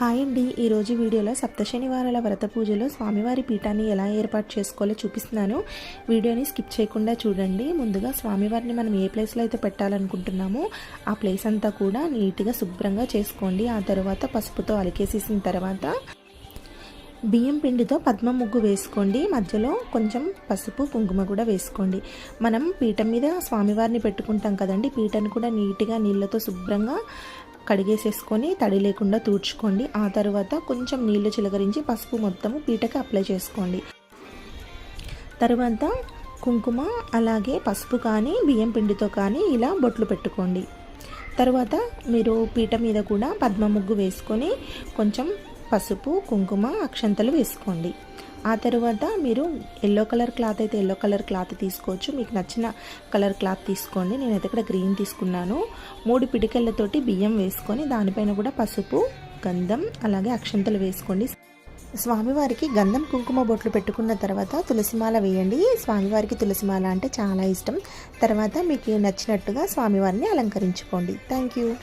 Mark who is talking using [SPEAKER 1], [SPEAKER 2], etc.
[SPEAKER 1] Hi అండి, ఈరోజు వీడియోలో సప్తశనివారాల వ్రత పూజలో స్వామివారి పీఠాన్ని ఎలా ఏర్పాటు చేసుకోవాలో చూపిస్తున్నాను. వీడియోని స్కిప్ చేయకుండా చూడండి. ముందుగా స్వామివారిని మనం ఏ ప్లేస్లో అయితే పెట్టాలనుకుంటున్నామో ఆ ప్లేస్ అంతా కూడా నీట్గా శుభ్రంగా చేసుకోండి. ఆ తర్వాత పసుపుతో అలికేసేసిన తర్వాత బియ్యం పిండితో పద్మ ముగ్గు వేసుకోండి. మధ్యలో కొంచెం పసుపు కుంకుమ కూడా వేసుకోండి. మనం పీఠం మీద స్వామివారిని పెట్టుకుంటాం కదండి, పీఠను కూడా నీట్గా నీళ్ళతో శుభ్రంగా కడిగేసేసుకొని తడి లేకుండా తుడుచుకోండి. ఆ తర్వాత కొంచెం నీళ్లు చిలకరించి పసుపు మొత్తము పీటకి అప్లై చేసుకోండి. తర్వాత కుంకుమ అలాగే పసుపు కానీ బియ్యం పిండితో కానీ ఇలా బొట్లు పెట్టుకోండి. తర్వాత మీరు పీట మీద కూడా పద్మ ముగ్గు వేసుకొని కొంచెం పసుపు కుంకుమ అక్షంతలు వేసుకోండి. ఆ తర్వాత మీరు ఎల్లో కలర్ క్లాత్ అయితే ఎల్లో కలర్ క్లాత్ తీసుకోవచ్చు, మీకు నచ్చిన కలర్ క్లాత్ తీసుకోండి. నేనైతే ఇక్కడ గ్రీన్ తీసుకున్నాను. 3 పిడికెళ్ళతోటి బియ్యం వేసుకొని దానిపైన కూడా పసుపు గంధం అలాగే అక్షంతలు వేసుకోండి. స్వామివారికి గంధం కుంకుమ బొట్లు పెట్టుకున్న తర్వాత తులసిమాల వేయండి. స్వామివారికి తులసిమాల అంటే చాలా ఇష్టం. తర్వాత మీకు నచ్చినట్టుగా స్వామివారిని అలంకరించుకోండి. Thank you.